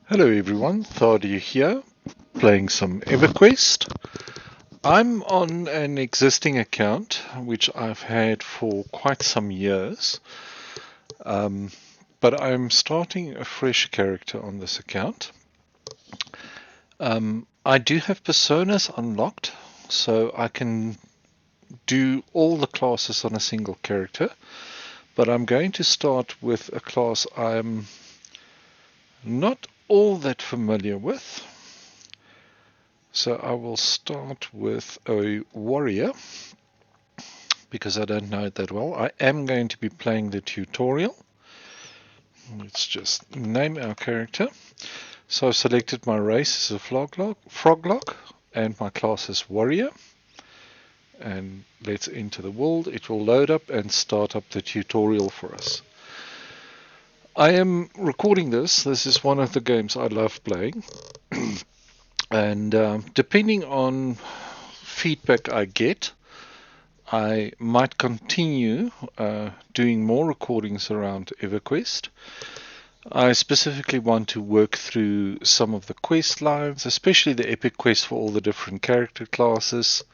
Hello everyone, Thardy here, playing some EverQuest. I'm on an existing account, which I've had for quite some years, but I'm starting a fresh character on this account. I do have personas unlocked, so I can do all the classes on a single character, but I'm going to start with a class I'm not all that familiar with. So I will start with a warrior, because I don't know it that well. I am going to be playing the tutorial. Let's just name our character. So I've selected my race as a froglock, and my class is warrior. And let's enter the world. It will load up and start up the tutorial for us. I am recording this. This is one of the games I love playing. And depending on feedback I get, I might continue doing more recordings around EverQuest. I specifically want to work through some of the quest lines, especially the epic quest for all the different character classes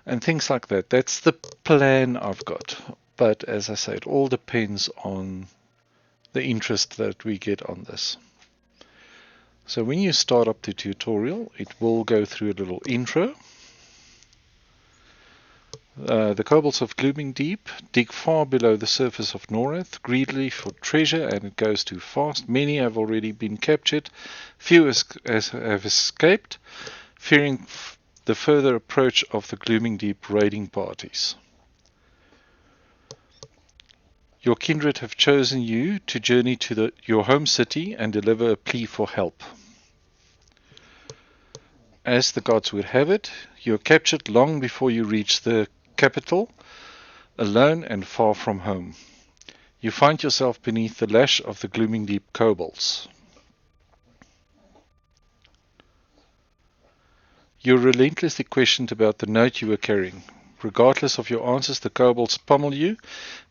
and things like that. That's the plan I've got. But as I say, it all depends on the interest that we get on this. So when you start up the tutorial, it will go through a little intro. The kobolds of Glooming Deep dig far below the surface of Norath, greedily for treasure, and it goes too fast. Many have already been captured, few have escaped, fearing the further approach of the Glooming Deep raiding parties. Your kindred have chosen you to journey to your home city and deliver a plea for help. As the gods would have it, you are captured long before you reach the capital, alone and far from home. You find yourself beneath the lash of the Glooming Deep kobolds. You're relentlessly questioned about the note you were carrying. Regardless of your answers, the kobolds pummel you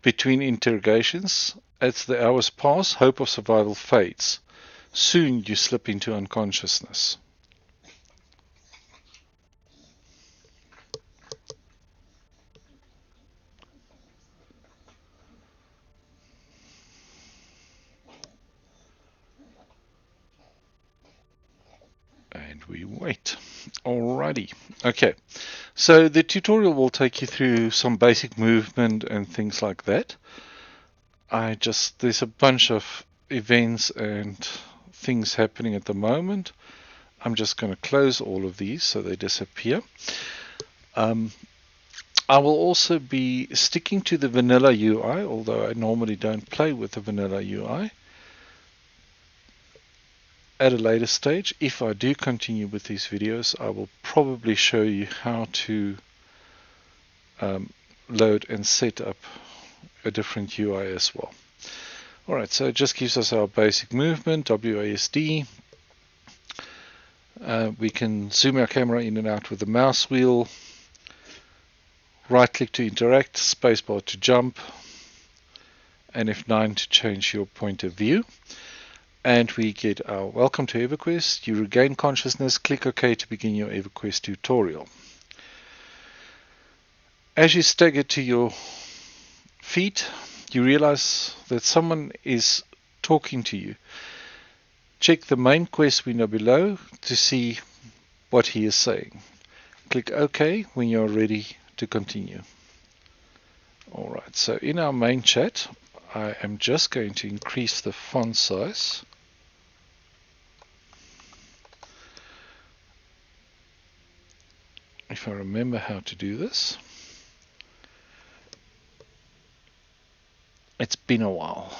between interrogations. As the hours pass, hope of survival fades. Soon you slip into unconsciousness. And we wait. Alrighty. Okay. So the tutorial will take you through some basic movement and things like that. There's a bunch of events and things happening at the moment. I'm just going to close all of these so they disappear. I will also be sticking to the vanilla UI, although I normally don't play with the vanilla UI. At a later stage, if I do continue with these videos, I will probably show you how to load and set up a different UI as well. Alright, so it just gives us our basic movement, WASD. We can zoom our camera in and out with the mouse wheel. Right click to interact, spacebar to jump, and F9 to change your point of view. And we get our welcome to EverQuest. You regain consciousness, click OK to begin your EverQuest tutorial. As you stagger to your feet, you realize that someone is talking to you. Check the main quest window below to see what he is saying. Click OK when you're ready to continue. Alright, so in our main chat, I am just going to increase the font size. If I remember how to do this. It's been a while.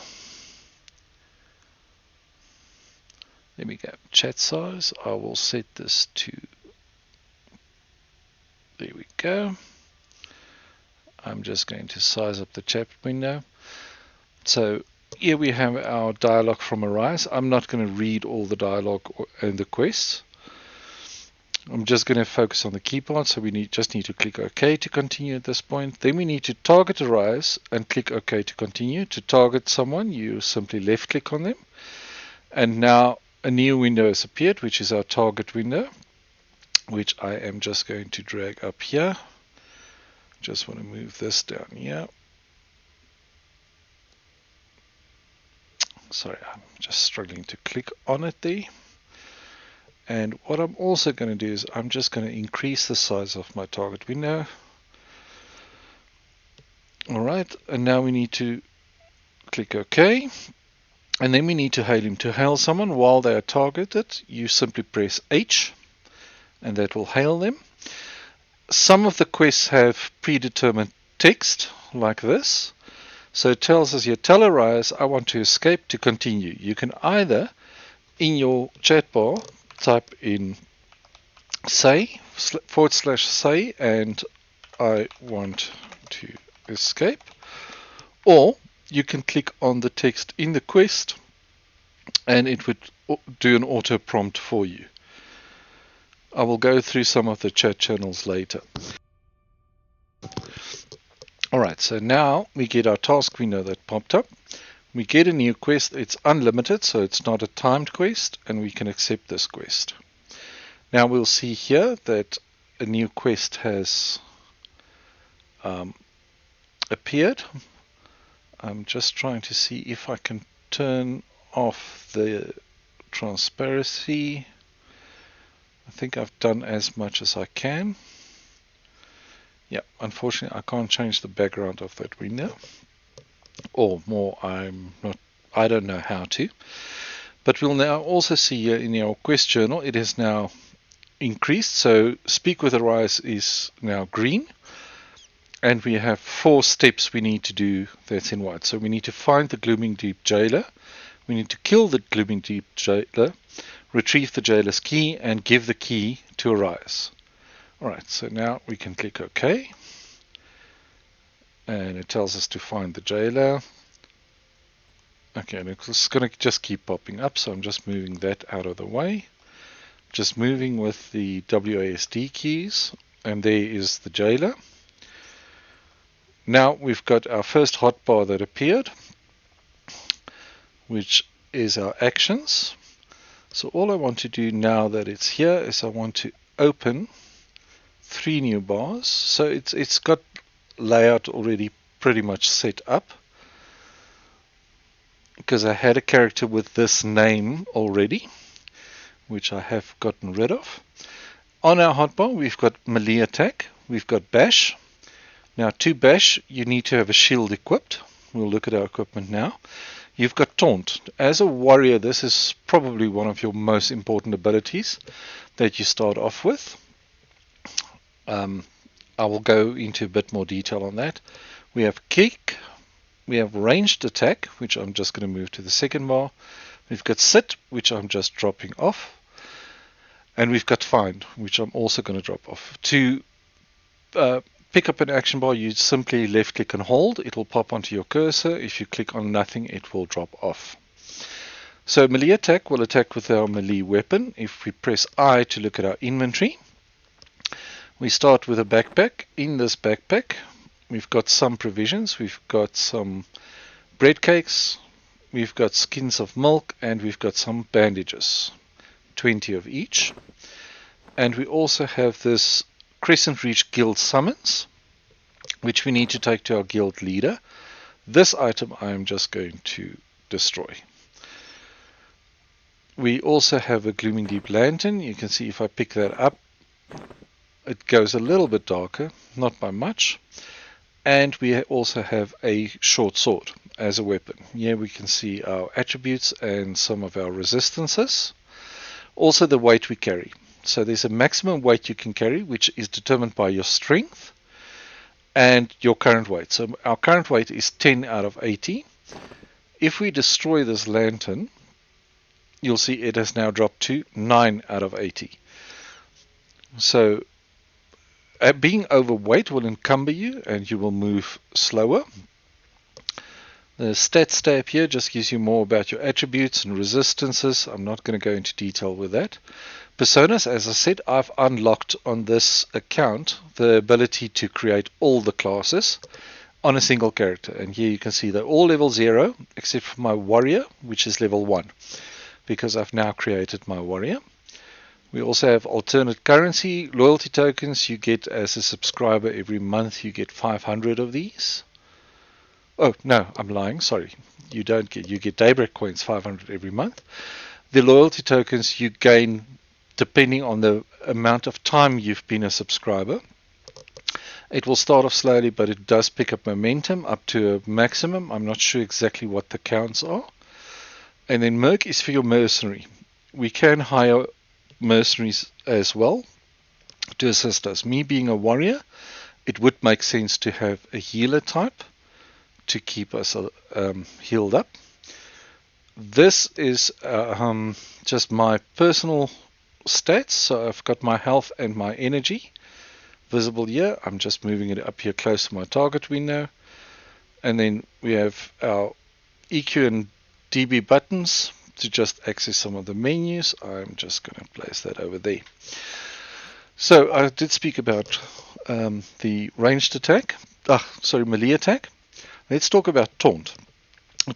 There we go. Chat size. I will set this to. There we go. I'm just going to size up the chat window. So here we have our dialogue from Arise. I'm not going to read all the dialogue and the quests. I'm just going to focus on the key parts. So we just need to click OK to continue at this point. Then we need to target Arise and click OK to continue. To target someone, you simply left click on them. And now a new window has appeared, which is our target window, which I am just going to drag up here. Just want to move this down here. Sorry, I'm just struggling to click on it there. And what I'm also going to do is I'm just going to increase the size of my target window. Alright, and now we need to click OK. And then we need to hail him. To hail someone while they are targeted, you simply press H, and that will hail them. Some of the quests have predetermined text, like this. So it tells us here, tell Arias, I want to escape to continue. You can either, in your chat bar, type in say, /say, and I want to escape. Or you can click on the text in the quest, and it would do an auto prompt for you. I will go through some of the chat channels later. Alright, so now we get our task window that popped up. We get a new quest. It's unlimited, so it's not a timed quest, and we can accept this quest. Now we'll see here that a new quest has appeared. I'm just trying to see if I can turn off the transparency. I think I've done as much as I can. Yeah, unfortunately I can't change the background of that window. Or more, I don't know how to. But we'll now also see here in our quest journal, it is now increased. So Speak with Arias is now green. And we have 4 steps we need to do that's in white. So we need to find the Glooming Deep jailer. We need to kill the Glooming Deep jailer, retrieve the jailer's key, and give the key to Arias. Alright, so now we can click OK. And it tells us to find the jailer. Okay, and it's going to just keep popping up, so I'm just moving that out of the way. Just moving with the WASD keys, and there is the jailer. Now we've got our first hotbar that appeared, which is our actions. So all I want to do now that it's here is I want to open 3 new bars. So it's got layout already pretty much set up, because I had a character with this name already, which I have gotten rid of. On our hotbar we've got melee attack, we've got bash. Now to bash you need to have a shield equipped. We'll look at our equipment now. You've got taunt. As a warrior, this is probably one of your most important abilities that you start off with. I will go into a bit more detail on that. We have kick, we have ranged attack, which I'm just going to move to the second bar. We've got sit, which I'm just dropping off. And we've got find, which I'm also going to drop off. To pick up an action bar, you simply left click and hold. It will pop onto your cursor. If you click on nothing, it will drop off. So melee attack will attack with our melee weapon. If we press I to look at our inventory, we start with a backpack. In this backpack, we've got some provisions. We've got some bread cakes, we've got skins of milk, and we've got some bandages, 20 of each. And we also have this Crescent Reach Guild summons, which we need to take to our guild leader. This item I am just going to destroy. We also have a Glooming Deep lantern. You can see if I pick that up, it goes a little bit darker, not by much. And we also have a short sword as a weapon. Here we can see our attributes and some of our resistances. Also the weight we carry. So there's a maximum weight you can carry, which is determined by your strength and your current weight. So our current weight is 10 out of 80. If we destroy this lantern, you'll see it has now dropped to 9 out of 80. So being overweight will encumber you and you will move slower. The stats tab here just gives you more about your attributes and resistances. I'm not going to go into detail with that. Personas, as I said, I've unlocked on this account the ability to create all the classes on a single character. And here you can see they're all level 0 except for my warrior, which is level 1. because I've now created my warrior. We also have alternate currency, loyalty tokens you get as a subscriber every month. You get 500 of these. Oh, no, I'm lying, sorry. You get Daybreak coins, 500 every month. The loyalty tokens you gain depending on the amount of time you've been a subscriber. It will start off slowly, but it does pick up momentum up to a maximum. I'm not sure exactly what the counts are. And then Merc is for your mercenary. We can hire mercenaries as well to assist us. Me being a warrior, it would make sense to have a healer type to keep us healed up. This is just my personal stats. So I've got my health and my energy visible here. I'm just moving it up here close to my target window. And then we have our EQ and DB buttons to just access some of the menus. I'm just going to place that over there. So I did speak about the ranged attack. Melee attack. Let's talk about taunt.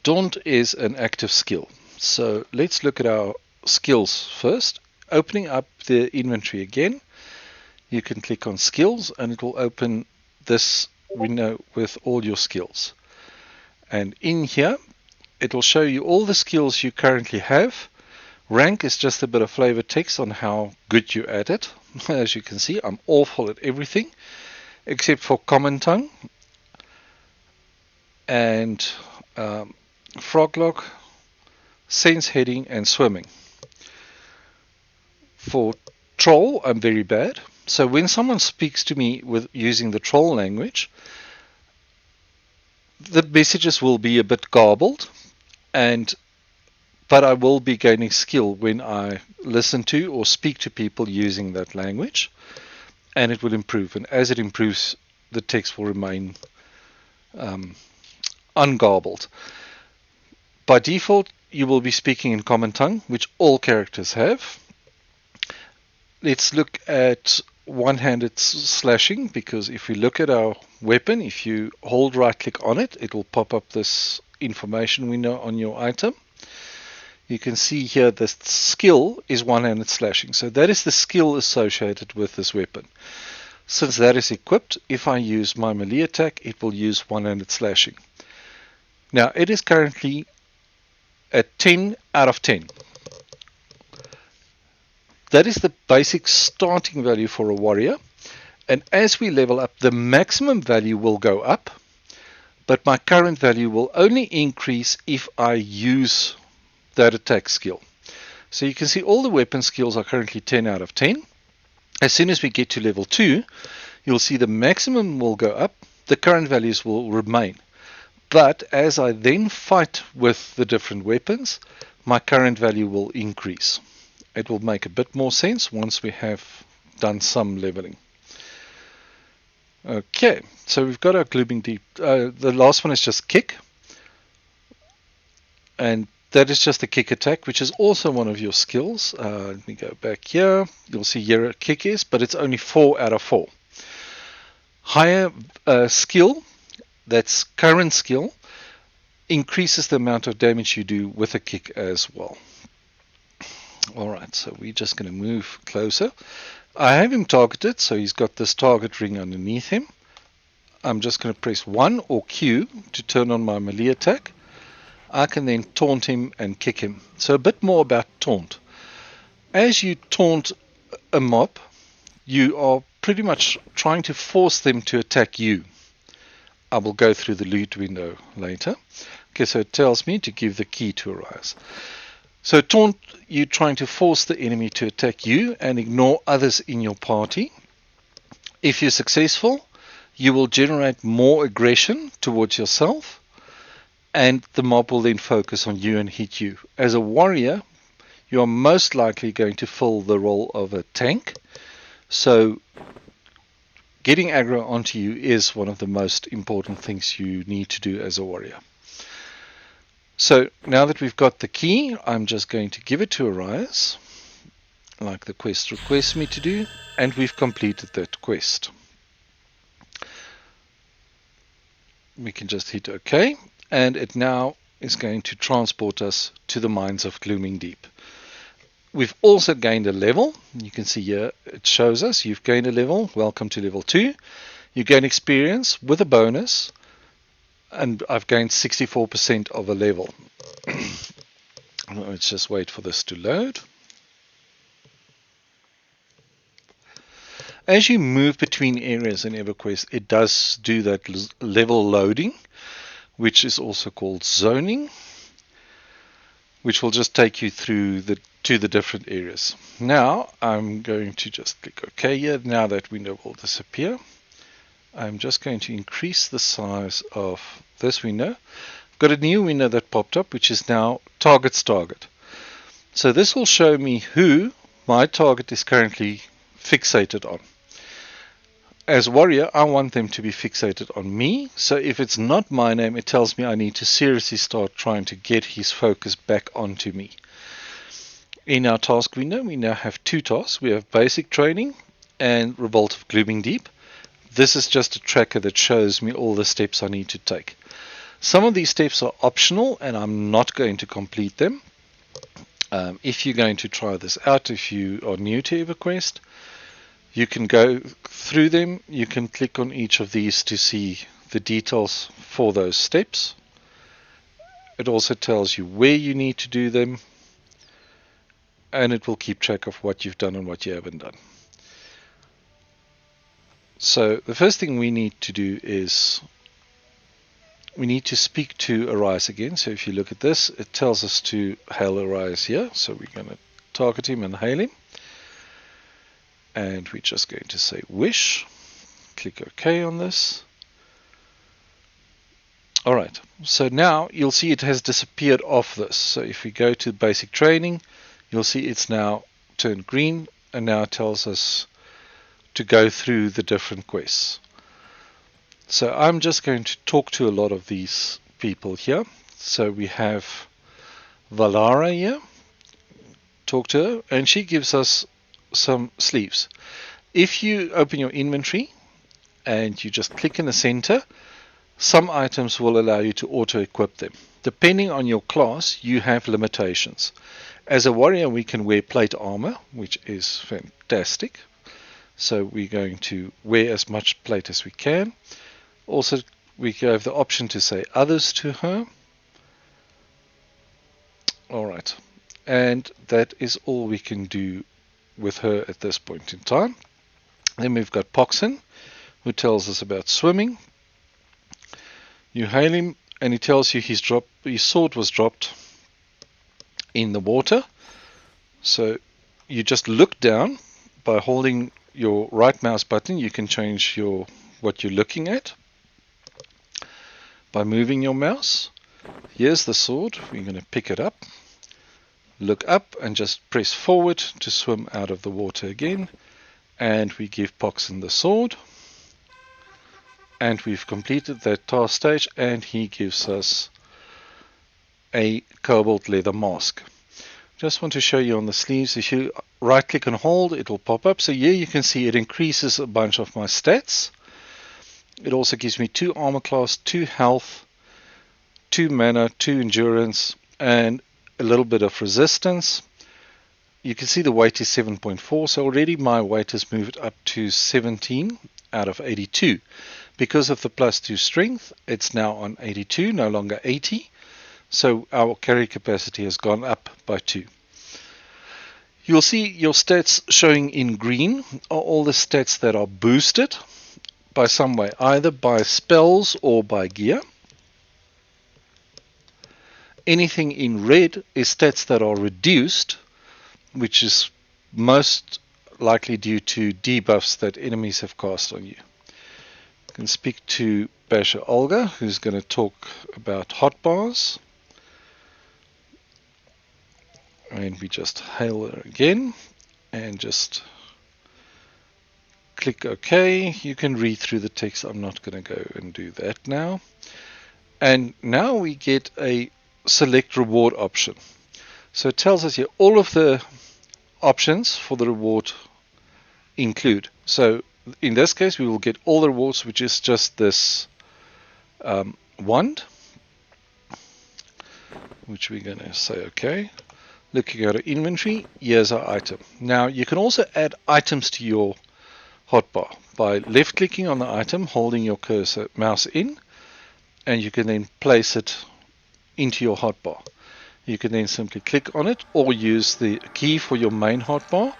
Taunt is an active skill. So let's look at our skills first. Opening up the inventory again, you can click on skills and it will open this window with all your skills. And in here, it will show you all the skills you currently have. Rank is just a bit of flavor text on how good you're at it. As you can see, I'm awful at everything except for Common Tongue and Froglock, Sense Heading and Swimming. For Troll, I'm very bad. So when someone speaks to me with using the Troll language, the messages will be a bit garbled, but I will be gaining skill when I listen to or speak to people using that language, and it will improve. And as it improves, the text will remain ungarbled. By default, you will be speaking in Common Tongue, which all characters have. Let's look at one-handed slashing, because if we look at our weapon, if you hold right click on it, it will pop up this information window on your item. You can see here the skill is one-handed slashing. So that is the skill associated with this weapon. Since that is equipped, if I use my melee attack, it will use one-handed slashing. Now it is currently at 10 out of 10. That is the basic starting value for a warrior. And as we level up, the maximum value will go up, but my current value will only increase if I use that attack skill. So you can see all the weapon skills are currently 10 out of 10. As soon as we get to level 2, you'll see the maximum will go up, the current values will remain. But as I then fight with the different weapons, my current value will increase. It will make a bit more sense once we have done some leveling. Okay, so we've got our Glooming Deep. The last one is just kick. And that is just a kick attack, which is also one of your skills. Let me go back here. You'll see here a kick is, but it's only 4 out of 4. Higher skill, that's current skill, increases the amount of damage you do with a kick as well. Alright, so we're just going to move closer. I have him targeted, so he's got this target ring underneath him. I'm just going to press 1 or Q to turn on my melee attack. I can then taunt him and kick him. So a bit more about taunt. As you taunt a mob, you are pretty much trying to force them to attack you. I will go through the loot window later. Okay, so it tells me to give the key to arise. So taunt, you're trying to force the enemy to attack you and ignore others in your party. If you're successful, you will generate more aggression towards yourself, and the mob will then focus on you and hit you. As a warrior, you are most likely going to fill the role of a tank, so getting aggro onto you is one of the most important things you need to do as a warrior. So now that we've got the key, I'm just going to give it to Arise, like the quest requests me to do, and we've completed that quest. We can just hit OK, and it now is going to transport us to the mines of Glooming Deep. We've also gained a level. You can see here it shows us you've gained a level. Welcome to level 2. You gain experience with a bonus, and I've gained 64% of a level. Let's just wait for this to load. As you move between areas in EverQuest, it does do that level loading, which is also called zoning, which will just take you through to the different areas. Now I'm going to just click OK here. Now that window will disappear. I'm just going to increase the size of this window. I've got a new window that popped up, which is now target's target. So this will show me who my target is currently fixated on. As warrior, I want them to be fixated on me. So if it's not my name, it tells me I need to seriously start trying to get his focus back onto me. In our task window, we now have 2 tasks. We have basic training and Revolt of Glooming Deep. This is just a tracker that shows me all the steps I need to take. Some of these steps are optional and I'm not going to complete them. If you're going to try this out, if you are new to EverQuest, you can go through them. You can click on each of these to see the details for those steps. It also tells you where you need to do them, and it will keep track of what you've done and what you haven't done. So the first thing we need to do is we need to speak to Arise again. So if you look at this, it tells us to hail Arise here. So we're going to target him and hail him. And we're just going to say wish. Click OK on this. Alright, so now you'll see it has disappeared off this. So if we go to basic training, you'll see it's now turned green, and now it tells us to go through the different quests. So I'm just going to talk to a lot of these people here. So we have Valara here. Talk to her, and she gives us some sleeves. If you open your inventory and you just click in the center, some items will allow you to auto-equip them. Depending on your class, you have limitations. As a warrior, we can wear plate armor, which is fantastic. So we're going to wear as much plate as we can. Also, we have the option to say others to her. Alright, and that is all we can do with her at this point in time. Then we've got Poxin, who tells us about swimming. You hail him and he tells you his sword was dropped in the water. So you just look down. By holding your right mouse button, you can change what you're looking at by moving your mouse. Here's the sword. We're going to pick it up, look up, and just press forward to swim out of the water again. And we give Poxin the sword. And we've completed that task stage, and he gives us a cobalt leather mask. Just want to show you on the sleeves, if you right click and hold, it will pop up. So here you can see it increases a bunch of my stats. It also gives me 2 armor class, 2 health, 2 mana, 2 endurance, and a little bit of resistance. You can see the weight is 7.4, so already my weight has moved up to 17 out of 82. Because of the +2 strength, it's now on 82, no longer 80. So our carry capacity has gone up by 2. You'll see your stats showing in green are all the stats that are boosted by some way, either by spells or by gear. Anything in red is stats that are reduced, which is most likely due to debuffs that enemies have cast on you. You can speak to Basha Olga, who's going to talk about hotbars. And we just hail her again and just click OK. You can read through the text. I'm not going to go and do that now. And now we get a select reward option. So it tells us here all of the options for the reward include. So in this case, we will get all the rewards, which is just this wand, which we're going to say OK. Looking at our inventory, here's our item. Now you can also add items to your hotbar by left clicking on the item, holding your cursor mouse in, and you can then place it into your hotbar. You can then simply click on it or use the key for your main hotbar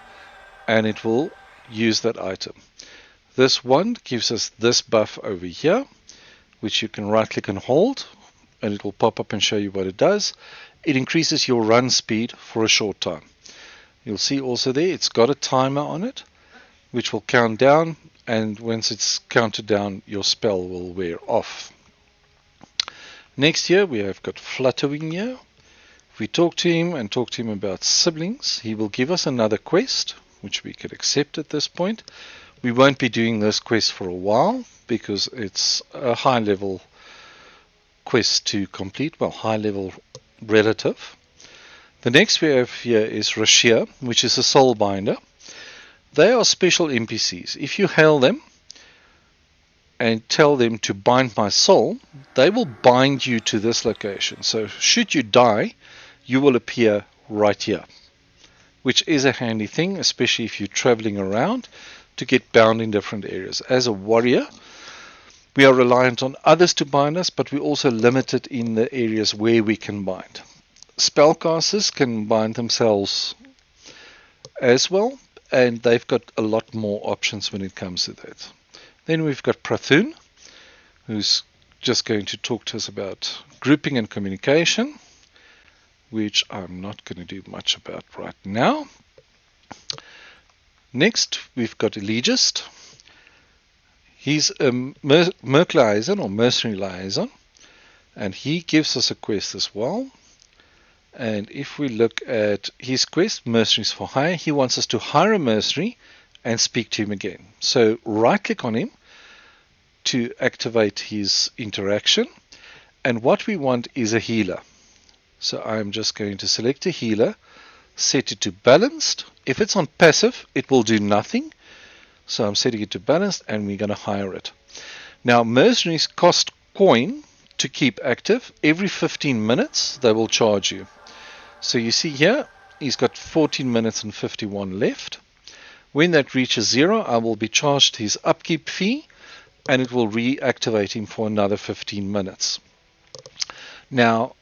and it will use that item. This one gives us this buff over here, which you can right click and hold and it will pop up and show you what it does. It increases your run speed for a short time. You'll see also there it's got a timer on it which will count down, and once it's counted down your spell will wear off. Next here we have got Flutterwing here. If we talk to him and talk to him about siblings, he will give us another quest which we could accept at this point. We won't be doing this quest for a while because it's a high level quest to complete, well, high level relative. The next we have here is Rashir, which is a soulbinder. They are special NPCs. If you hail them and tell them to bind my soul, they will bind you to this location. So should you die, you will appear right here, which is a handy thing, especially if you're traveling around to get bound in different areas. As a warrior, we are reliant on others to bind us, but we're also limited in the areas where we can bind. Spellcasters can bind themselves as well, and they've got a lot more options when it comes to that. Then we've got Prathun, who's just going to talk to us about grouping and communication, which I'm not going to do much about right now. Next, we've got Elegist. He's a merc liaison or mercenary liaison, and he gives us a quest as well. And if we look at his quest, Mercenaries for Hire, he wants us to hire a mercenary and speak to him again. So right click on him to activate his interaction. And what we want is a healer. So I'm just going to select a healer, set it to balanced. If it's on passive, it will do nothing. So I'm setting it to balanced and we're going to hire it. Now mercenaries cost coin to keep active. Every 15 minutes they will charge you. So you see here, he's got 14 minutes and 51 left. When that reaches 0, I will be charged his upkeep fee and it will reactivate him for another 15 minutes. Now,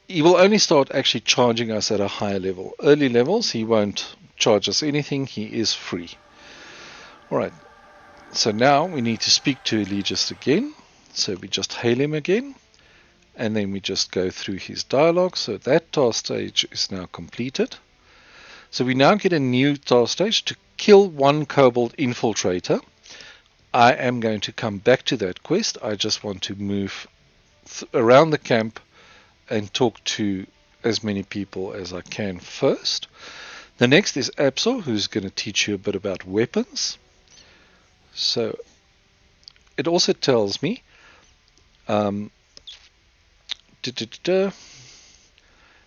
he will only start actually charging us at a higher level. Early levels, he won't charge us anything. He is free. Alright, so now we need to speak to Elegist again. So we just hail him again. And then we just go through his dialogue. So that task stage is now completed. So we now get a new task stage to kill one kobold infiltrator. I am going to come back to that quest. I just want to move around the camp and talk to as many people as I can first. The next is Absol, who's going to teach you a bit about weapons. So it also tells me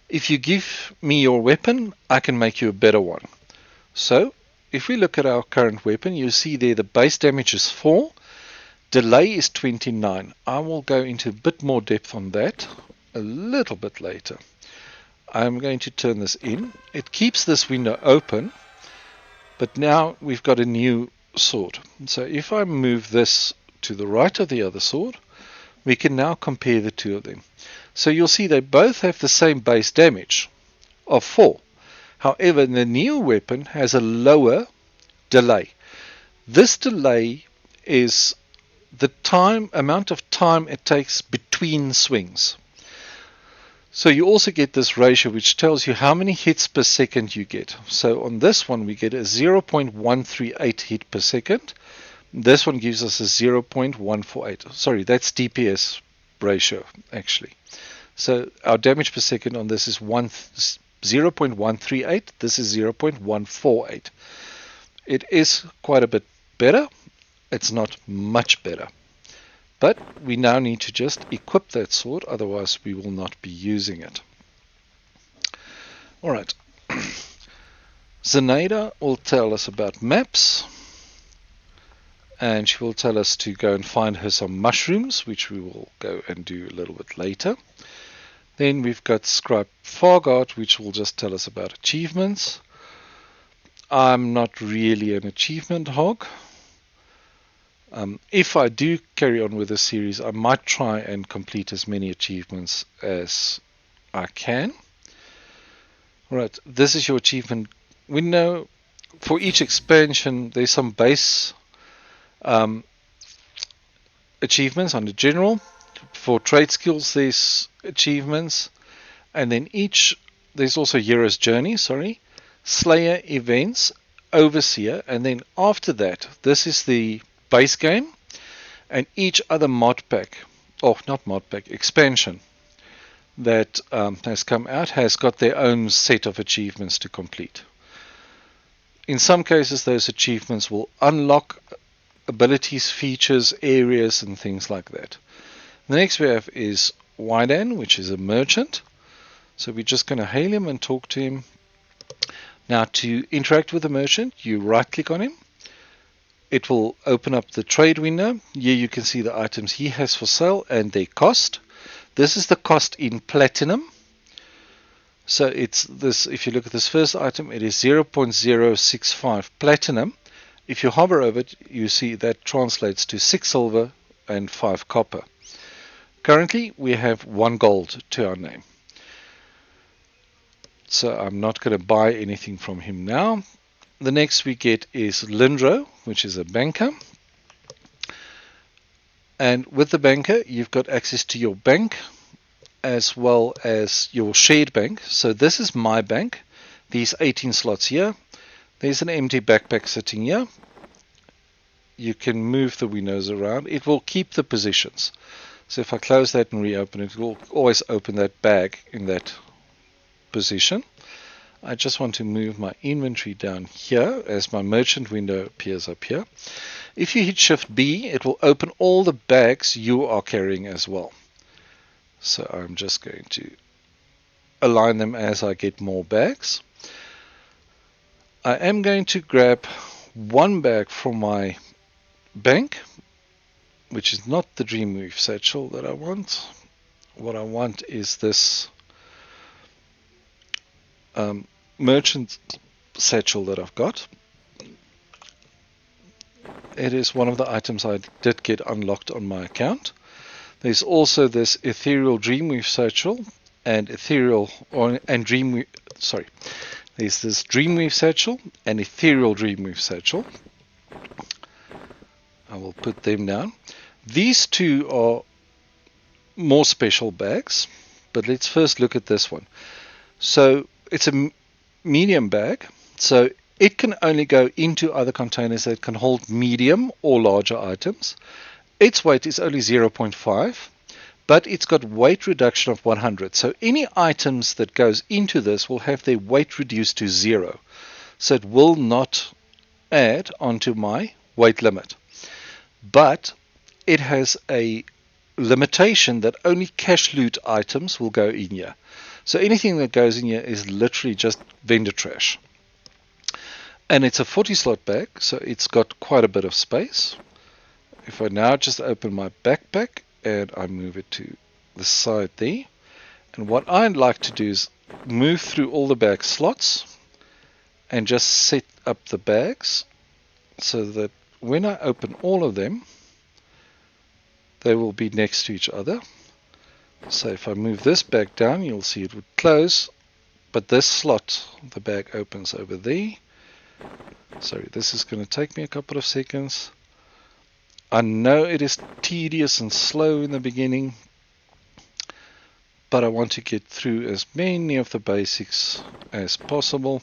if you give me your weapon, I can make you a better one. So if we look at our current weapon, you see there the base damage is 4, delay is 29. I will go into a bit more depth on that a little bit later. I'm going to turn this in. It keeps this window open, but now we've got a new sword. So if I move this to the right of the other sword, we can now compare the two of them. So you'll see they both have the same base damage of 4. However, the new weapon has a lower delay. This delay is the amount of time it takes between swings. So you also get this ratio which tells you how many hits per second you get. So on this one we get a 0.138 hit per second. This one gives us a 0.148. Sorry, that's DPS ratio actually. So our damage per second on this is 0.138. This is 0.148. It is quite a bit better. It's not much better. But we now need to just equip that sword, otherwise we will not be using it. Alright. Zenaida will tell us about maps. And she will tell us to go and find her some mushrooms, which we will go and do a little bit later. Then we've got Scribe Fargard, which will just tell us about achievements. I'm not really an achievement hog. If I do carry on with the series, I might try and complete as many achievements as I can. Right, this is your achievement window. For each expansion, there's some base achievements under general. For trade skills, there's achievements, and then there's also Hero's Journey, Slayer events, Overseer, and then after that, this is the base game, and each other expansion that has come out has got their own set of achievements to complete. In some cases, those achievements will unlock abilities, features, areas, and things like that. The next we have is Wydan, which is a merchant. So we're just going to hail him and talk to him. Now, to interact with the merchant, you right-click on him. It will open up the trade window. Here you can see the items he has for sale and their cost. This is the cost in platinum. So it's this. If you look at this first item, it is 0.065 platinum. If you hover over it, you see that translates to 6 silver and 5 copper. Currently, we have 1 gold to our name. So I'm not going to buy anything from him now. The next we get is Lindro, which is a banker. And with the banker, you've got access to your bank as well as your shared bank. So this is my bank. These 18 slots here. There's an empty backpack sitting here. You can move the windows around. It will keep the positions. So if I close that and reopen it, it will always open that bag in that position. I just want to move my inventory down here as my merchant window appears up here. If you hit Shift B, it will open all the bags you are carrying as well. So I'm just going to align them as I get more bags. I am going to grab 1 bag from my bank, which is not the Dreamweave satchel that I want. What I want is this merchant satchel that I've got. It is one of the items I did get unlocked on my account. There's also this ethereal Dreamweave satchel and Dreamweave. There's this Dreamweave satchel and ethereal Dreamweave satchel. I will put them down. These two are more special bags, but let's first look at this one. So it's a medium bag, so it can only go into other containers that can hold medium or larger items. Its weight is only 0.5, but it's got weight reduction of 100. So any items that goes into this will have their weight reduced to 0. So it will not add onto my weight limit. But it has a limitation that only cash loot items will go in here. So anything that goes in here is literally just vendor trash. And it's a 40 slot bag, so it's got quite a bit of space. If I now just open my backpack and I move it to the side there, and what I'd like to do is move through all the bag slots and just set up the bags so that when I open all of them, they will be next to each other. So if I move this bag down, you'll see it would close, but this slot, the bag opens over there. Sorry, this is going to take me a couple of seconds. I know it is tedious and slow in the beginning, but I want to get through as many of the basics as possible.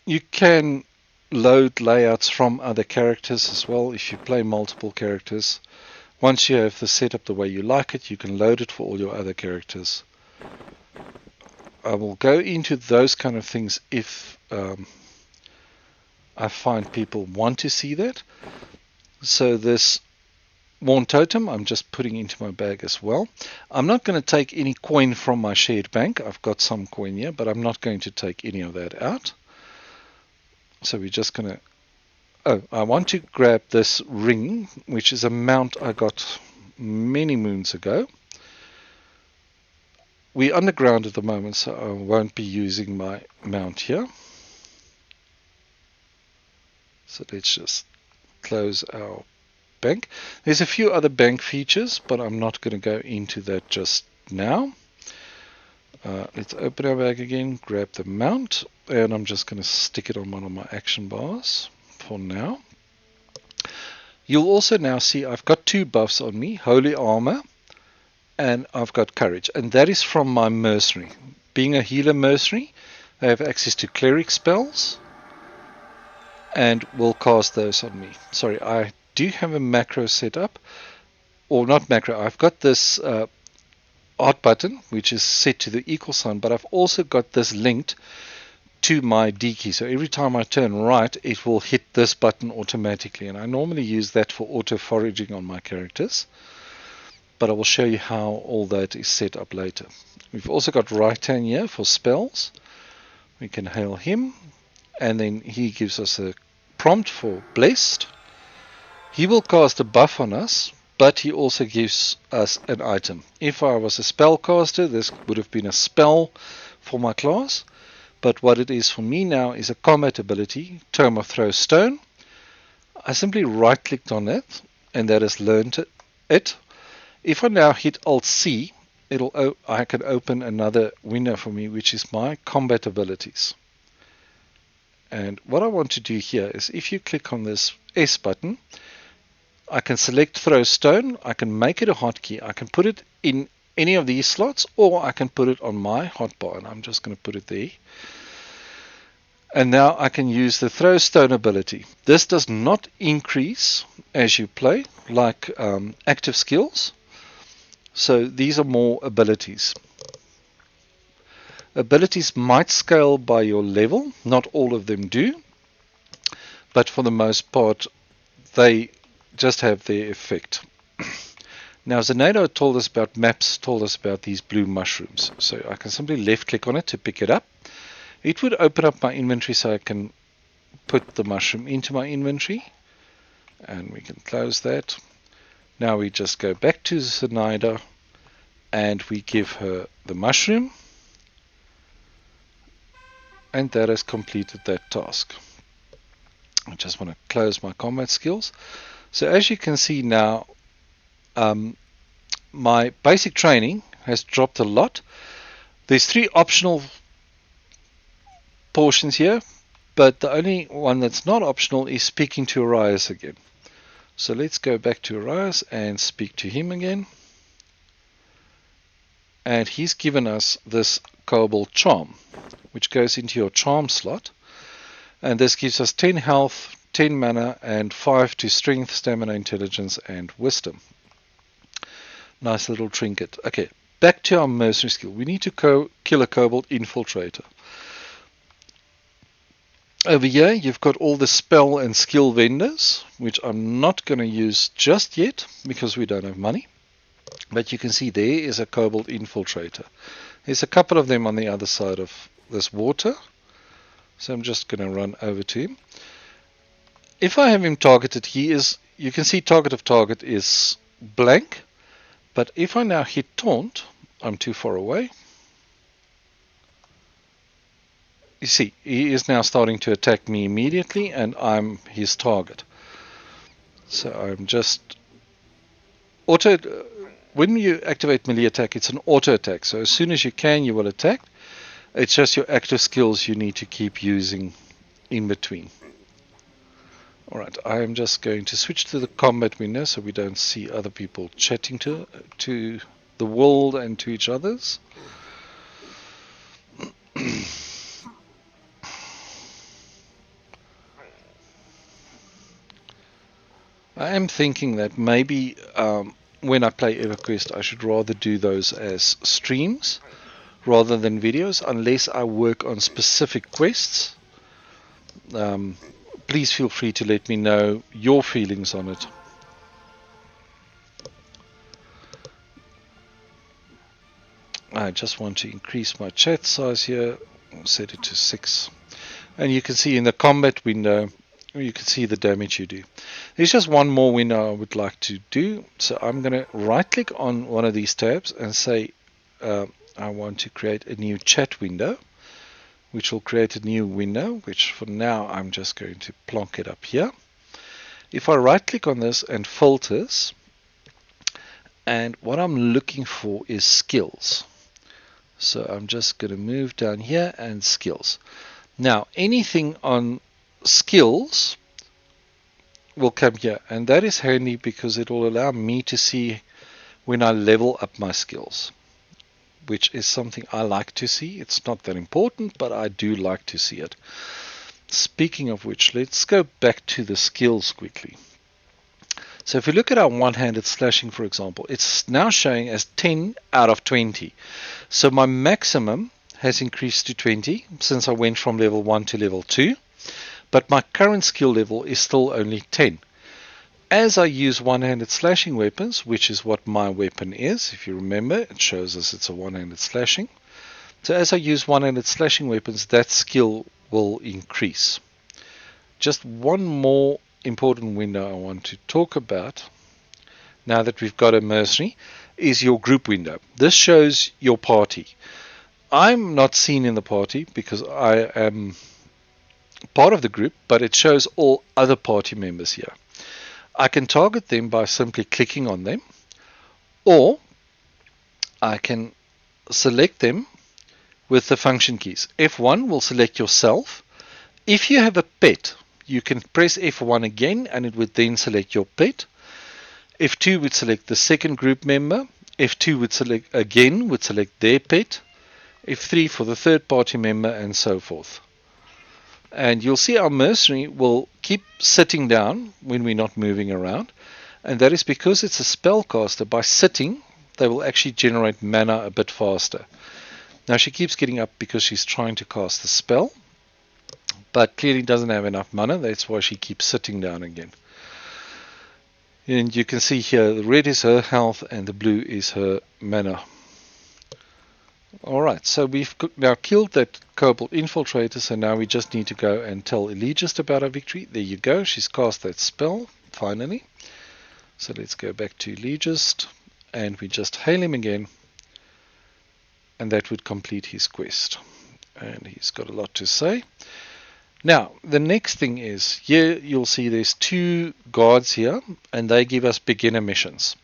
You can load layouts from other characters as well if you play multiple characters. Once you have the setup the way you like it, you can load it for all your other characters. I will go into those kind of things if I find people want to see that. So this Worn Totem I'm just putting into my bag as well. I'm not going to take any coin from my shared bank. I've got some coin here, but I'm not going to take any of that out. So we're just going to... I want to grab this ring, which is a mount I got many moons ago. we're underground at the moment, so I won't be using my mount here. So let's just close our bank. There's a few other bank features, but I'm not going to go into that just now. Let's open our bag again, grab the mount, and I'm just going to stick it on one of my action bars for now. You'll also now see I've got 2 buffs on me, Holy Armor, and I've got Courage, and that is from my Mercenary. Being a healer mercenary, I have access to cleric spells, and will cast those on me. Sorry, I do have a macro set up, or not macro, I've got this art button, which is set to the equal sign, but I've also got this linked to my D key. So every time I turn right, it will hit this button automatically. And I normally use that for auto foraging on my characters. But I will show you how all that is set up later. We've also got Raitan here for spells. We can hail him. And then he gives us a prompt for Blessed. He will cast a buff on us, but he also gives us an item. If I was a spellcaster, this would have been a spell for my class. But what it is for me now is a combat ability, Tome of Throw Stone. I simply right-clicked on it, and that has learned it. If I now hit Alt-C, I can open another window for me, which is my combat abilities. And what I want to do here is, if you click on this S button, I can select Throw Stone, I can make it a hotkey, I can put it in any of these slots, or I can put it on my hotbar, and I'm just going to put it there. And now I can use the Throw Stone ability. This does not increase as you play, like active skills. So these are more abilities. Abilities might scale by your level, not all of them do, but for the most part, they just have their effect. Now, Zenado told us about maps, told us about these blue mushrooms. So I can simply left click on it to pick it up. It would open up my inventory so I can put the mushroom into my inventory. And we can close that. Now we just go back to Zenaida and we give her the mushroom. And that has completed that task. I just want to close my combat skills. So as you can see now, my basic training has dropped a lot. There's 3 optional portions here, but the only one that's not optional is speaking to Arias again. So let's go back to Arias and speak to him again. And he's given us this Cobalt Charm, which goes into your charm slot. And this gives us 10 health, 10 mana, and 5 to strength, stamina, intelligence, and wisdom. Nice little trinket. Okay, back to our mercenary skill. We need to kill a Cobalt Infiltrator. Over here, you've got all the spell and skill vendors, which I'm not going to use just yet because we don't have money. But you can see there is a Cobalt Infiltrator. There's a couple of them on the other side of this water. So I'm just going to run over to him. If I have him targeted, you can see target of target is blank. But if I now hit taunt, I'm too far away. You see, he is now starting to attack me immediately, and I'm his target. So I'm just when you activate melee attack, it's an auto attack. So as soon as you can, you will attack. It's just your active skills you need to keep using in between. Alright, I am just going to switch to the combat window so we don't see other people chatting to the world and to each others. I am thinking that maybe when I play EverQuest, I should rather do those as streams rather than videos, unless I work on specific quests. Please feel free to let me know your feelings on it. I just want to increase my chat size here. I'll set it to 6. And you can see in the combat window, you can see the damage you do. There's just one more window I would like to do. So I'm going to right click on one of these tabs and say I want to create a new chat window, which will create a new window, which for now I'm just going to plonk it up here. If I right click on this and filters, and what I'm looking for is skills. So I'm just going to move down here and skills. Now anything on skills will come here, and that is handy because it will allow me to see when I level up my skills, which is something I like to see. It's not that important, but I do like to see it. Speaking of which, let's go back to the skills quickly. So if we look at our one-handed slashing, for example, it's now showing as 10 out of 20. So my maximum has increased to 20 since I went from level 1 to level 2, but my current skill level is still only 10. As I use one-handed slashing weapons, which is what my weapon is, if you remember, it shows us it's a one-handed slashing. So as I use one-handed slashing weapons, that skill will increase. Just one more important window I want to talk about, now that we've got a mercenary, is your group window. This shows your party. I'm not seen in the party because I am part of the group, but it shows all other party members here. I can target them by simply clicking on them, or I can select them with the function keys. F1 will select yourself. If you have a pet, you can press F1 again and it would then select your pet. F2 would select the second group member. F2 would select their pet. F3 for the third party member, and so forth. And you'll see our mercenary will keep sitting down when we're not moving around, and that is because it's a spellcaster. By sitting, they will actually generate mana a bit faster. Now she keeps getting up because she's trying to cast the spell, but clearly doesn't have enough mana. That's why she keeps sitting down again. And you can see here the red is her health and the blue is her mana. Alright, so we've now killed that Kobold Infiltrator, so now we just need to go and tell Elegist about our victory. There you go, she's cast that spell, finally. So let's go back to Elegist, and we just hail him again, and that would complete his quest. And he's got a lot to say. Now, the next thing is, here you'll see there's two guards here, and they give us beginner missions.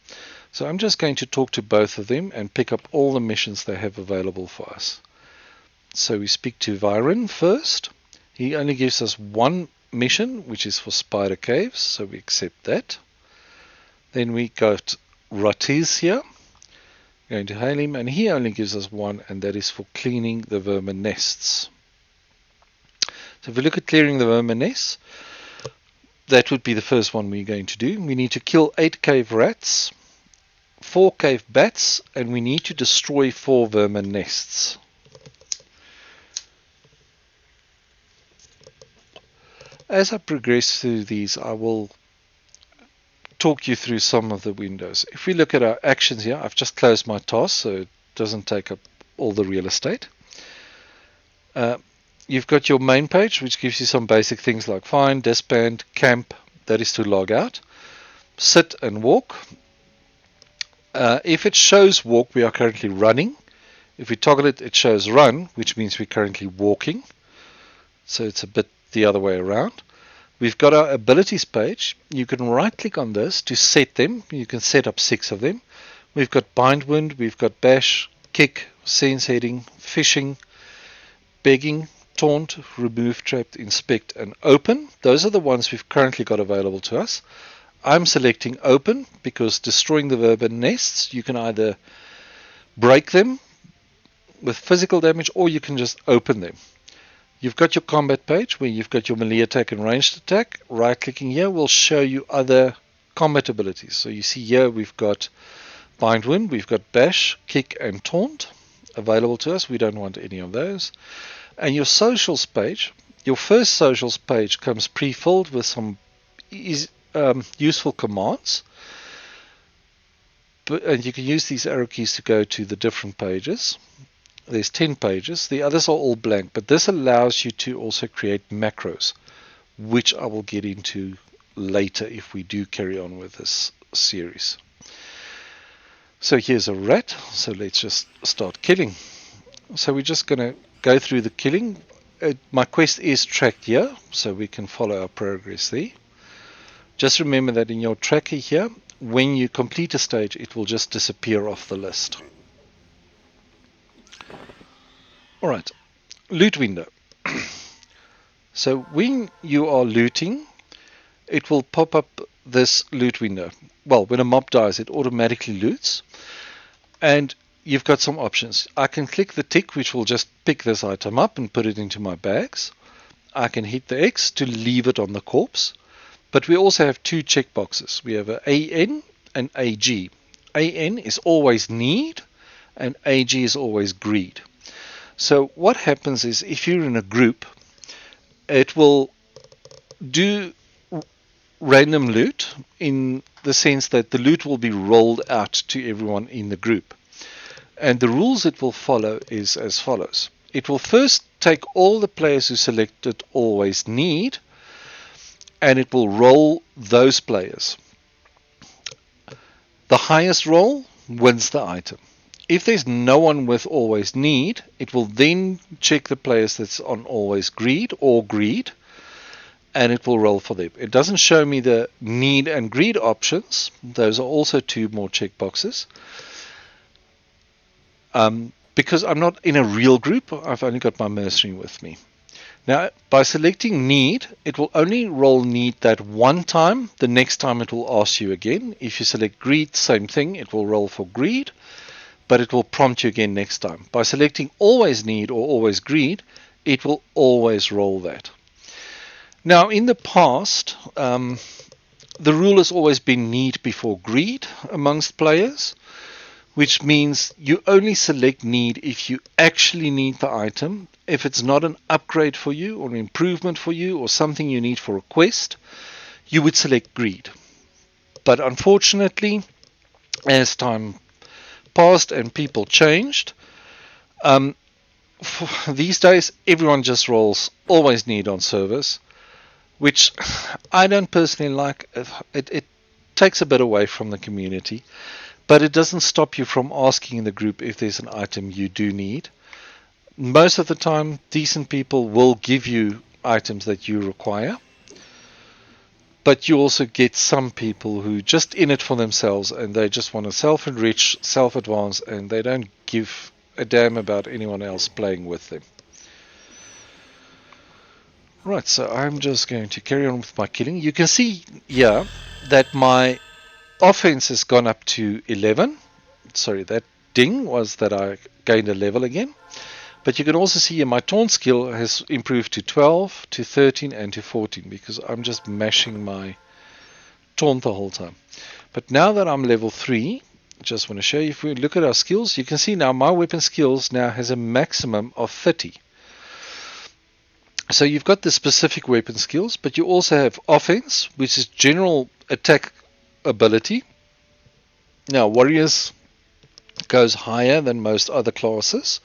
So I'm just going to talk to both of them and pick up all the missions they have available for us. So we speak to Viren first. He only gives us one mission, which is for Spider Caves, so we accept that. Then we got Ratiz here. We're going to hail him, and he only gives us one, and that is for cleaning the vermin nests. So if we look at clearing the vermin nests, that would be the first one we're going to do. We need to kill 8 cave rats, 4 cave bats, and we need to destroy 4 vermin nests. As I progress through these, I will talk you through some of the windows. If we look at our actions here, I've just closed my task so it doesn't take up all the real estate. You've got your main page, which gives you some basic things like find, disband, camp, that is to log out, sit and walk. If it shows walk, we are currently running. If we toggle it, it shows run, which means we're currently walking. So it's a bit the other way around. We've got our abilities page. You can right click on this to set them. You can set up 6 of them. We've got bind wound, we've got bash, kick, sense heading, fishing, begging, taunt, remove, trapped, inspect, and open. Those are the ones we've currently got available to us. I'm selecting open because destroying the vermin nests, you can either break them with physical damage or you can just open them. You've got your combat page where you've got your melee attack and ranged attack. Right clicking here will show you other combat abilities. So you see here we've got bind wound, we've got bash, kick, and taunt available to us. We don't want any of those. And your socials page, your first socials page comes pre-filled with some useful commands, and you can use these arrow keys to go to the different pages. There's 10 pages. The others are all blank, but this allows you to also create macros, which I will get into later if we do carry on with this series. So here's a rat, so let's just start killing. So we're just going to go through the killing. My quest is tracked here, so we can follow our progress there. Just remember that in your tracker here, when you complete a stage, it will just disappear off the list. Alright, loot window. So when you are looting, it will pop up this loot window. Well, when a mob dies, it automatically loots. And you've got some options. I can click the tick, which will just pick this item up and put it into my bags. I can hit the X to leave it on the corpse. But we also have two checkboxes. We have an AN and AG. AN is always need and AG is always greed. So what happens is if you're in a group, it will do random loot in the sense that the loot will be rolled out to everyone in the group. And the rules it will follow is as follows. It will first take all the players who selected always need, and it will roll those players. The highest roll wins the item. If there's no one with always need, it will then check the players that's on always greed or greed, and it will roll for them. It doesn't show me the need and greed options. Those are also two more checkboxes. Because I'm not in a real group, I've only got my mercenary with me. Now, by selecting need, it will only roll need that one time. The next time it will ask you again. If you select greed, same thing, it will roll for greed, but it will prompt you again next time. By selecting always need or always greed, it will always roll that. Now, in the past, the rule has always been need before greed amongst players, which means you only select need if you actually need the item. If it's not an upgrade for you or an improvement for you or something you need for a quest, you would select greed. But unfortunately, as time passed and people changed, these days everyone just rolls always need on servers, which I don't personally like. It takes a bit away from the community. But it doesn't stop you from asking in the group if there's an item you do need. Most of the time, decent people will give you items that you require. But you also get some people who just in it for themselves and they just want to self-enrich, self-advance, and they don't give a damn about anyone else playing with them. Right, so I'm just going to carry on with my killing. You can see here that my offense has gone up to 11. Sorry, that ding was that I gained a level again. But you can also see here my taunt skill has improved to 12, to 13, and to 14 because I'm just mashing my taunt the whole time. But now that I'm level 3, just want to show you, if we look at our skills, you can see now my weapon skills now has a maximum of 30. So you've got the specific weapon skills, but you also have offense, which is general attack ability. Now warriors goes higher than most other classes.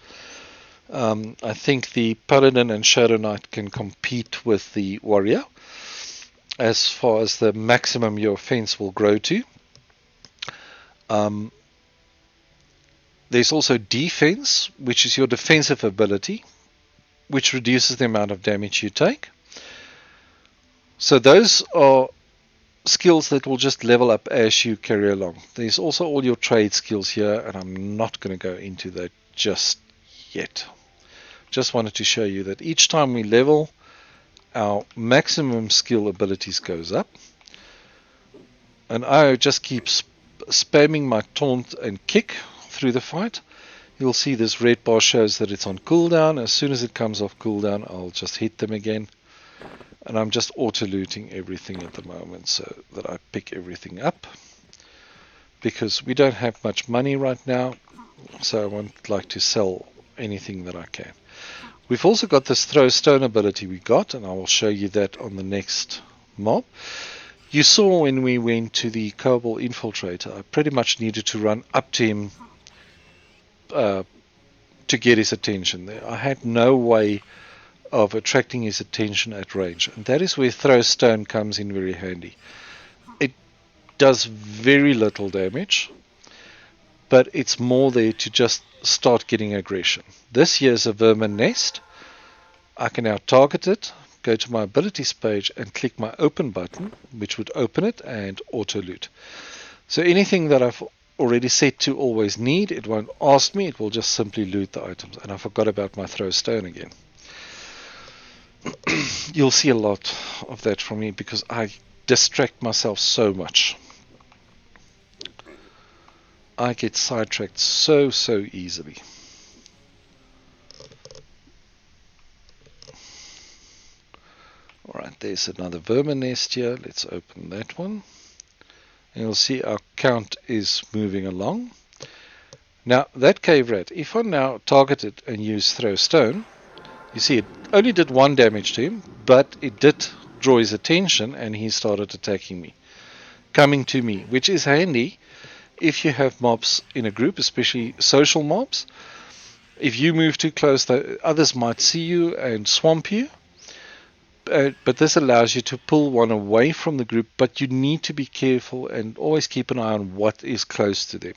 I think the paladin and shadow knight can compete with the warrior as far as the maximum your offense will grow to. There's also defense, which is your defensive ability, which reduces the amount of damage you take. So those are skills that will just level up as you carry along. There's also all your trade skills here, and I'm not going to go into that just yet. Just wanted to show you that each time we level, our maximum skill abilities goes up. And I just keep spamming my taunt and kick through the fight. You'll see this red bar shows that it's on cooldown. As soon as it comes off cooldown, I'll just hit them again. And I'm just auto-looting everything at the moment so that I pick everything up. Because we don't have much money right now, so I won't like to sell anything that I can. We've also got this throw stone ability we got, and I will show you that on the next mob. You saw when we went to the Cobalt Infiltrator, I pretty much needed to run up to him to get his attention there. I had no way of attracting his attention at range, and that is where throw stone comes in very handy. It does very little damage, but it's more there to just start getting aggression. This here is a vermin nest. I can now target it, go to my abilities page and click my open button, which would open it and auto loot. So anything that I've already set to always need, it won't ask me, it will just simply loot the items. And I forgot about my throw stone again. You'll see a lot of that from me because I distract myself so much. I get sidetracked so easily. Alright, there's another vermin nest here. Let's open that one. And you'll see our count is moving along. Now, that cave rat, if I now target it and use throw stone, you see it only did 1 damage to him, but it did draw his attention and he started attacking me, coming to me, which is handy if you have mobs in a group, especially social mobs. If you move too close, others might see you and swamp you. But this allows you to pull one away from the group, but you need to be careful and always keep an eye on what is close to them.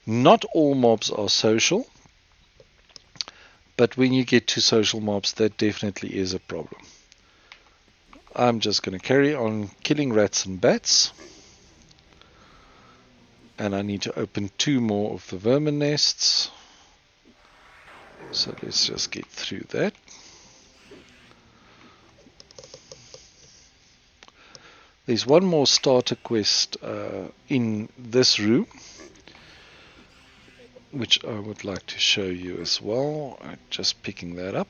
Not all mobs are social, but when you get to social mobs, that definitely is a problem. I'm just going to carry on killing rats and bats. And I need to open 2 more of the vermin nests. So let's just get through that. There's one more starter quest in this room, which I would like to show you as well. I'm just picking that up.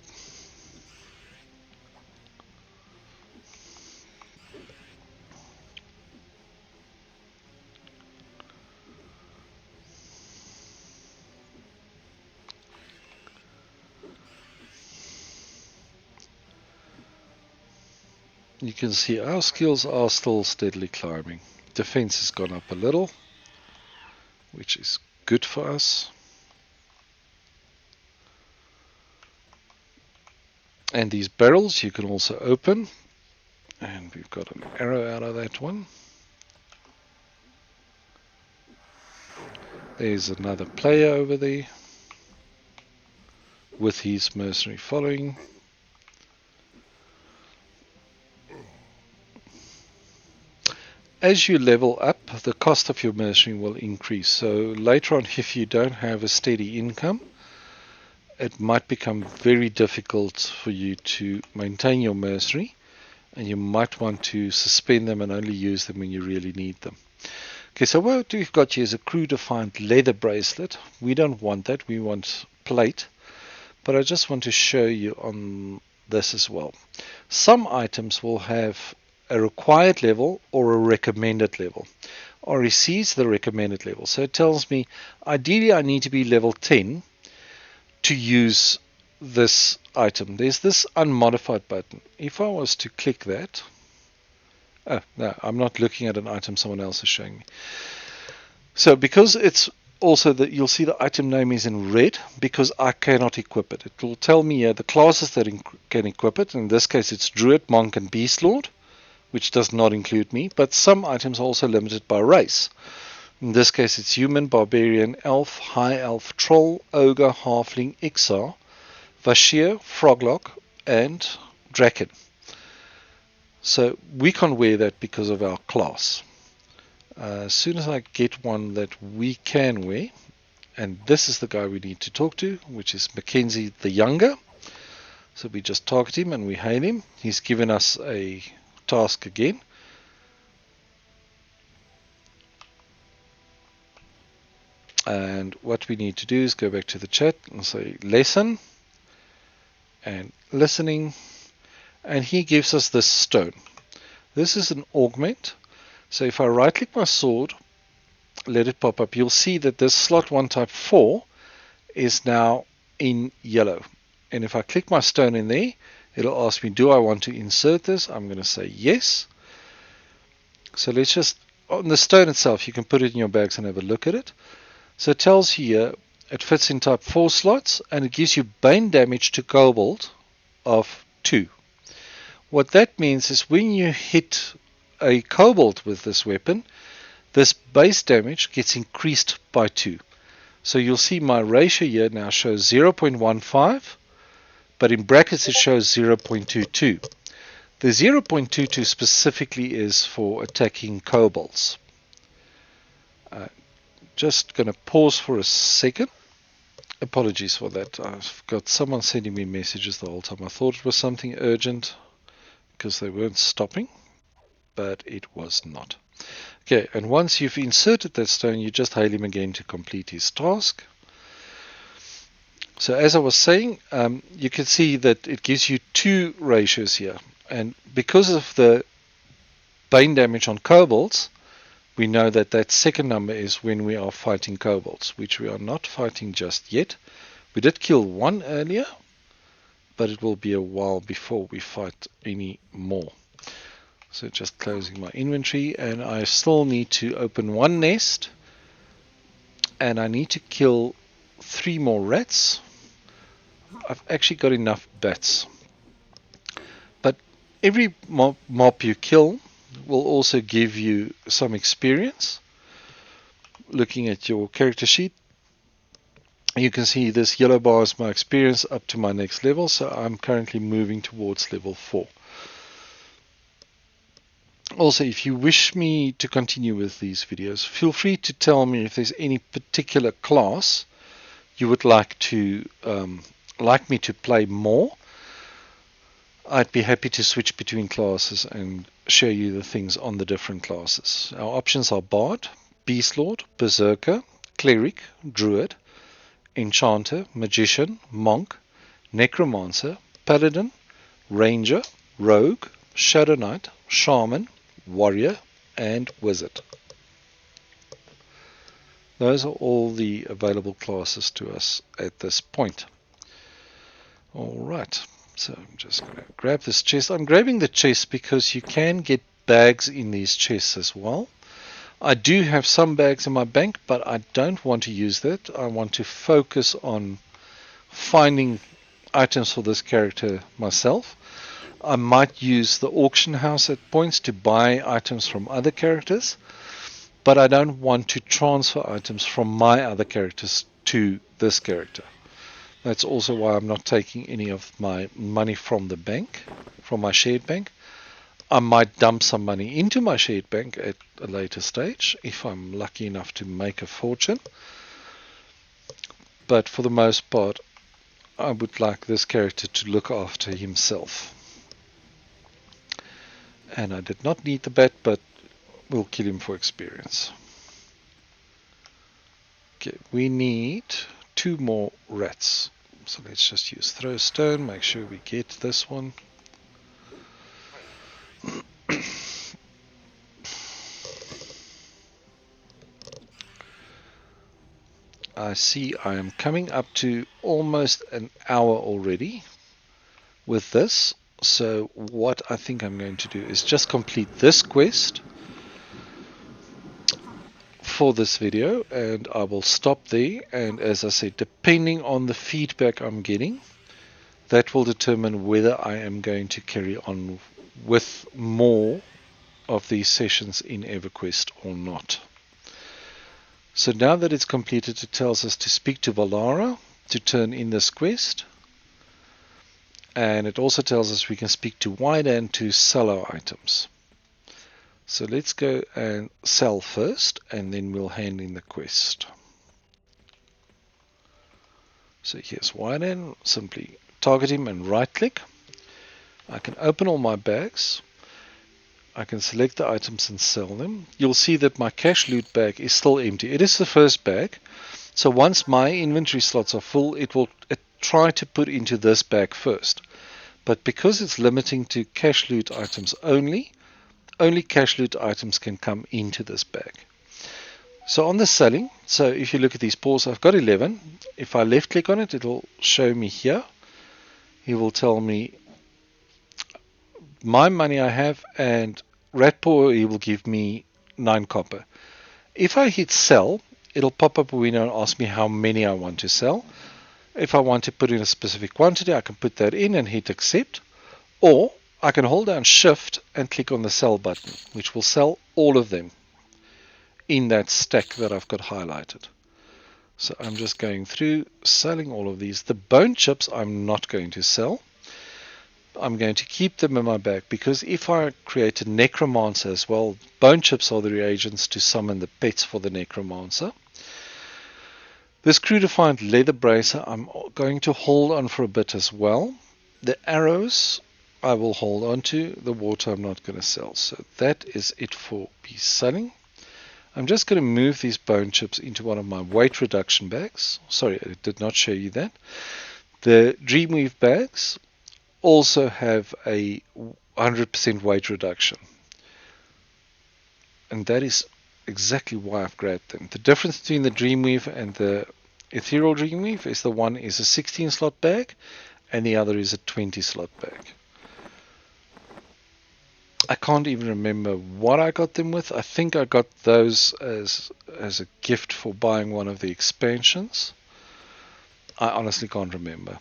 You can see our skills are still steadily climbing. Defense has gone up a little, which is good for us. And these barrels you can also open. And we've got an arrow out of that one. There's another player over there with his mercenary following. As you level up, the cost of your mercenary will increase. So later on, if you don't have a steady income, it might become very difficult for you to maintain your mercenary, and you might want to suspend them and only use them when you really need them. Okay, so what we've got here is a crew-defined leather bracelet. We don't want that, we want plate. But I just want to show you on this as well. Some items will have a required level or a recommended level. REC is the recommended level. So it tells me ideally I need to be level 10 to use this item. There's this unmodified button. If I was to click that, no, I'm not looking at an item someone else is showing me. So because it's also that you'll see the item name is in red because I cannot equip it. It will tell me the classes that can equip it. In this case it's Druid, Monk and Beast Lord, which does not include me, but some items are also limited by race. In this case it's Human, Barbarian, Elf, High Elf, Troll, Ogre, Halfling, Ixar, Vashir, Froglock and Draken. So we can't wear that because of our class. As soon as I get one that we can wear, and this is the guy we need to talk to, which is Mackenzie the Younger. So we just target him and we hail him. He's given us a task again. And what we need to do is go back to the chat and say lesson and listening, and he gives us this stone. This is an augment. So if I right click my sword, let it pop up, you'll see that this slot 1 type 4 is now in yellow. And if I click my stone in there, it'll ask me, do I want to insert this? I'm going to say yes. So let's just, on the stone itself, you can put it in your bags and have a look at it. So it tells here, it fits in type 4 slots, and it gives you bane damage to kobold of 2. What that means is when you hit a kobold with this weapon, this base damage gets increased by 2. So you'll see my ratio here now shows 0.15, but in brackets it shows 0.22. The 0.22 specifically is for attacking kobolds. Just going to pause for a second. Apologies for that. I've got someone sending me messages the whole time. I thought it was something urgent because they weren't stopping, but it was not. Okay, and once you've inserted that stone, you just hail him again to complete his task. So as I was saying, you can see that it gives you two ratios here. And because of the bane damage on kobolds, we know that that second number is when we are fighting kobolds, which we are not fighting just yet. We did kill one earlier, but it will be a while before we fight any more. So just closing my inventory, and I still need to open one nest, and I need to kill 3 more rats. I've actually got enough bats. But every mob you kill will also give you some experience. Looking at your character sheet, you can see this yellow bar is my experience up to my next level, so I'm currently moving towards level 4. Also, if you wish me to continue with these videos, feel free to tell me if there's any particular class you would like me to play more. I'd be happy to switch between classes and show you the things on the different classes. Our options are Bard, Beastlord, Berserker, Cleric, Druid, Enchanter, Magician, Monk, Necromancer, Paladin, Ranger, Rogue, Shadow Knight, Shaman, Warrior, and Wizard. Those are all the available classes to us at this point. Alright, so I'm just going to grab this chest. I'm grabbing the chest because you can get bags in these chests as well. I do have some bags in my bank, but I don't want to use that. I want to focus on finding items for this character myself. I might use the auction house at points to buy items from other characters, but I don't want to transfer items from my other characters to this character. That's also why I'm not taking any of my money from the bank, from my shared bank. I might dump some money into my shared bank at a later stage if I'm lucky enough to make a fortune. But for the most part, I would like this character to look after himself. And I did not need the bat, but we'll kill him for experience. Okay, we need 2 more rats. So let's just use throw stone, make sure we get this one. I see I am coming up to almost an hour already with this. So what I think I'm going to do is just complete this quest for this video, and I will stop there. And as I said, depending on the feedback I'm getting, that will determine whether I am going to carry on with more of these sessions in EverQuest or not. So now that it's completed, it tells us to speak to Valara to turn in this quest. And it also tells us we can speak to Wydan to sell our items. So let's go and sell first, and then we'll hand in the quest. So here's Wydan. Simply target him and right click. I can open all my bags. I can select the items and sell them. You'll see that my cash loot bag is still empty. It is the first bag. So once my inventory slots are full, it will try to put into this bag first. But because it's limiting to cash loot items only cash loot items can come into this bag. So on the selling, so if you look at these paws, I've got 11. If I left click on it, it'll show me here. He will tell me my money I have, and rat paw, he will give me 9 copper. If I hit sell, it'll pop up a window and ask me how many I want to sell. If I want to put in a specific quantity, I can put that in and hit accept, or I can hold down shift and click on the sell button, which will sell all of them in that stack that I've got highlighted. So I'm just going through selling all of these. The bone chips I'm not going to sell. I'm going to keep them in my bag because if I create a necromancer as well, bone chips are the reagents to summon the pets for the necromancer. This screw-defined leather bracer I'm going to hold on for a bit as well. The arrows I will hold on to. The water I'm not going to sell. So that is it for piece selling. I'm just going to move these bone chips into one of my weight reduction bags. Sorry, I did not show you that. The Dreamweave bags also have a 100% weight reduction. And that is exactly why I've grabbed them. The difference between the Dreamweave and the Ethereal Dreamweave is the one is a 16 slot bag and the other is a 20 slot bag. I can't even remember what I got them with. I think I got those as a gift for buying one of the expansions. I honestly can't remember.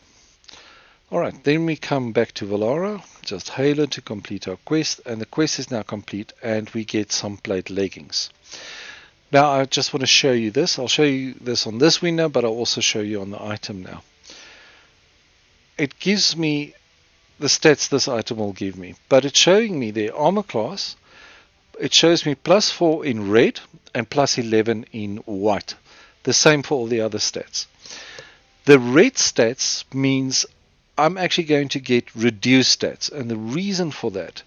Alright, then we come back to Valara, just Halo to complete our quest, and the quest is now complete and we get some plate leggings. Now I just want to show you this. I'll show you this on this window, but I'll also show you on the item now. It gives me the stats this item will give me, but it's showing me the armor class. It shows me +4 in red and +11 in white. The same for all the other stats. The red stats means I'm actually going to get reduced stats, and the reason for that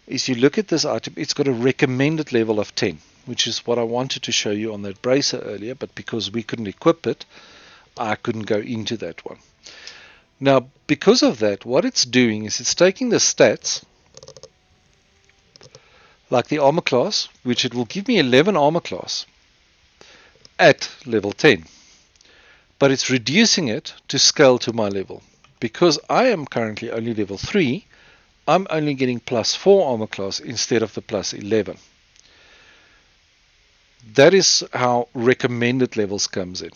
is you look at this item, it's got a recommended level of 10, which is what I wanted to show you on that bracer earlier, but because we couldn't equip it, I couldn't go into that one. Now, because of that, what it's doing is it's taking the stats, like the armor class, which it will give me 11 armor class at level 10, but it's reducing it to scale to my level. Because I am currently only level 3, I'm only getting +4 armor class instead of the +11. That is how recommended levels comes in.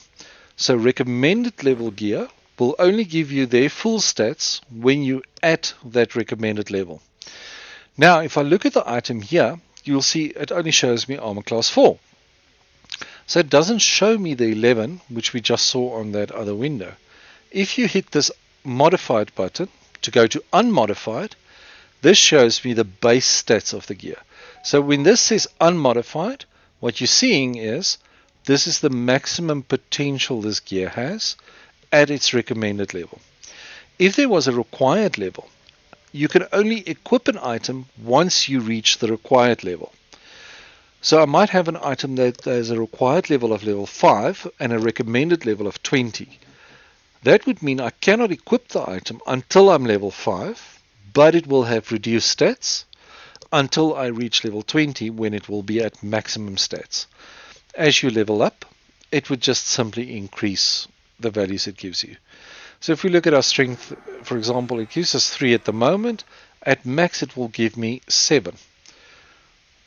So recommended level gear will only give you their full stats when you at that recommended level. Now, if I look at the item here, you'll see it only shows me armor class 4. So it doesn't show me the 11, which we just saw on that other window. If you hit this modified button to go to unmodified, this shows me the base stats of the gear. So when this says unmodified, what you're seeing is this is the maximum potential this gear has at its recommended level. If there was a required level, you can only equip an item once you reach the required level. So I might have an item that has a required level of level 5 and a recommended level of 20. That would mean I cannot equip the item until I'm level 5, but it will have reduced stats until I reach level 20, when it will be at maximum stats. As you level up, it would just simply increase the values it gives you. So if we look at our strength, for example, it gives us 3 at the moment. At max it will give me 7.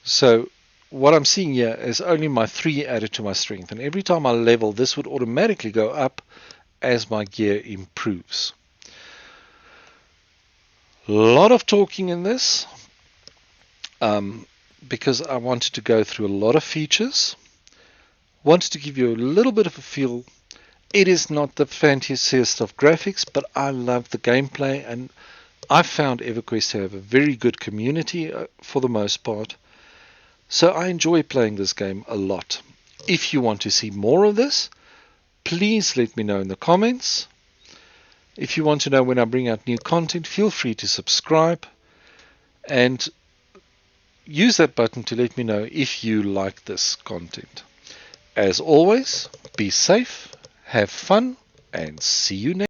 So what I'm seeing here is only my 3 added to my strength, and every time I level, this would automatically go up as my gear improves. A lot of talking in this because I wanted to go through a lot of features. Wanted to give you a little bit of a feel. It is not the fanciest of graphics, but I love the gameplay, and I found EverQuest to have a very good community for the most part. So I enjoy playing this game a lot. If you want to see more of this, please let me know in the comments. If you want to know when I bring out new content, feel free to subscribe and use that button to let me know if you like this content. As always, be safe, have fun, and see you next time.